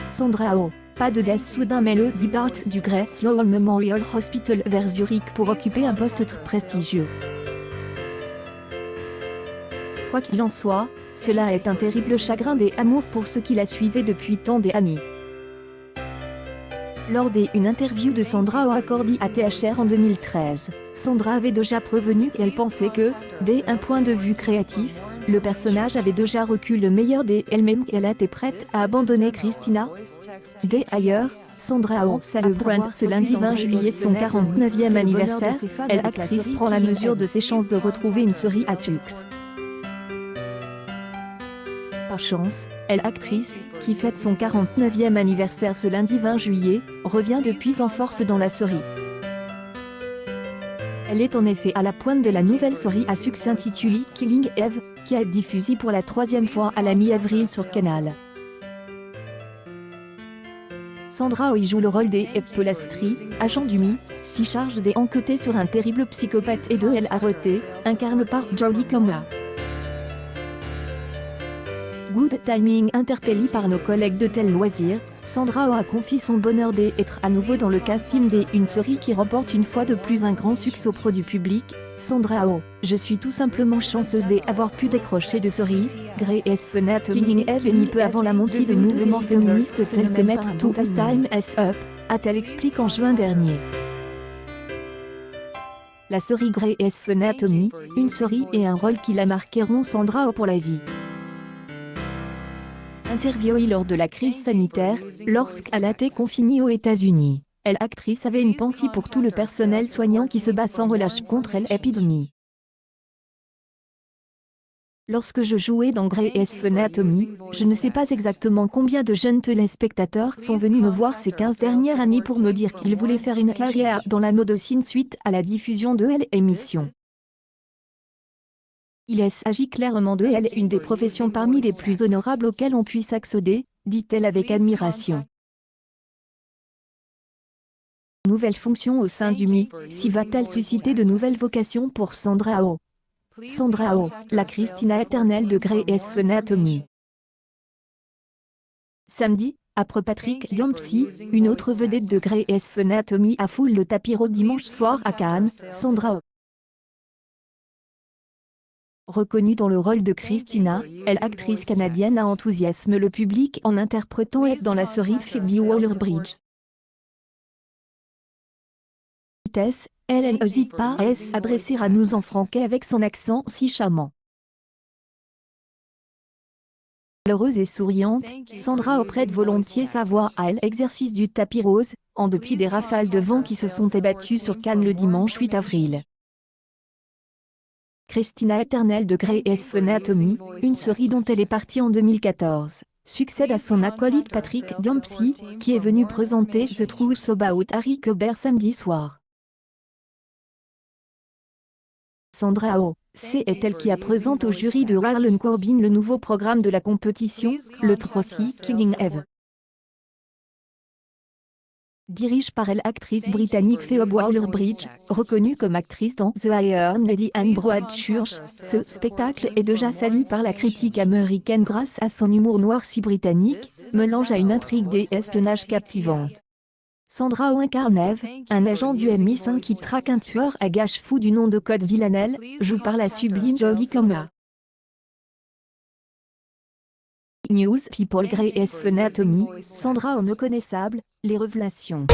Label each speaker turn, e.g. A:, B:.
A: Sandra Oh. Pas de death soudain Melody départ du Great Sloan Memorial Hospital vers Zurich pour occuper un poste très prestigieux. Quoi qu'il en soit, cela est un terrible chagrin des amours pour ceux qui la suivaient depuis tant d'années. Lors d'une interview de Sandra Oh accordée à THR en 2013, Sandra avait déjà prévenu qu'elle pensait que, d'un point de vue créatif, le personnage avait déjà reçu le meilleur d'elle-même et qu'elle était prête à abandonner Christina. D'ailleurs, Sandra Oh célèbre ce lundi 20 juillet son 49e anniversaire. Elle, actrice, prend la mesure de ses chances de retrouver une série à succès. Par chance, elle, actrice, qui fête son 49e anniversaire ce lundi 20 juillet, revient depuis en force dans la série. Elle est en effet à la pointe de la nouvelle série à succès intitulée Killing Eve, qui a été diffusée pour la 3e fois à la mi-avril sur Canal. Sandra Oh y joue le rôle d'Eve Polastri, agent du MI, si charge d'enquêter sur un terrible psychopathe et de elle arrêté, incarne par Jodie Comer. Good timing. Interpellée par nos collègues de Tel Loisirs, Sandra Oh a confié son bonheur d'être à nouveau dans le casting d'une série qui remporte une fois de plus un grand succès auprès du public. Sandra Oh, je suis tout simplement chanceuse d'avoir pu décrocher de série, Grey's Anatomy, Killing Eve et peu avant la montée de mouvements féministes tels que Mettre to Time Us Up, a-t-elle expliqué en juin dernier. La série Grey's Anatomy, une série et un rôle qui la marqueront Sandra Oh pour la vie. Interviewée lors de la crise sanitaire, lorsqu'elle a été confinée aux États-Unis, elle, actrice, avait une pensée pour tout le personnel soignant qui se bat sans relâche contre l'épidémie. Lorsque je jouais dans Grey's Anatomy, je ne sais pas exactement combien de jeunes téléspectateurs sont venus me voir ces 15 dernières années pour me dire qu'ils voulaient faire une carrière dans la médecine suite à la diffusion de l'émission. Il s'agit clairement de une des professions parmi les plus honorables auxquelles on puisse accéder, dit-elle avec admiration. Nouvelle fonction au sein du MI, si va-t-elle susciter de nouvelles vocations pour Sandra Oh? Sandra Oh, la Christina éternelle de Grey's Anatomy. Samedi, après Patrick Dempsey, une autre vedette de Grey's Anatomy a foulé le tapis rouge dimanche soir à Cannes, Sandra Oh. Reconnue dans le rôle de Christina, elle, actrice canadienne, a enthousiasme le public en interprétant Eve dans la série Phoebe Waller-Bridge. Elle n'hésite pas à s'adresser à nous en français avec son accent si charmant. Heureuse et souriante, Sandra Oh prête volontiers sa voix à l'exercice du tapis rose, en dépit des rafales de vent qui se sont abattues sur Cannes le dimanche 8 avril. Christina éternelle de Grey's Anatomy, une série dont elle est partie en 2014, succède à son acolyte Patrick Dempsey, qui est venu présenter The Truth About Harry Cooper samedi soir. Sandra Oh, c'est elle qui a présenté au jury de Harlan Corbin le nouveau programme de la compétition, le Trophée Killing Eve. Dirige par elle, actrice britannique Phoebe Waller-Bridge, reconnue comme actrice dans The Iron Lady and Broadchurch. Ce spectacle est déjà salué par la critique américaine grâce à son humour noir si britannique, mélange à une intrigue d'espionnage captivante. Sandra Oh incarne Eve, un agent du MI5 qui traque un tueur à gages fou du nom de Code Villanelle, joue par la sublime Jodie Comer. News People Grey's Anatomy, Sandra Oh méconnaissable, les révélations.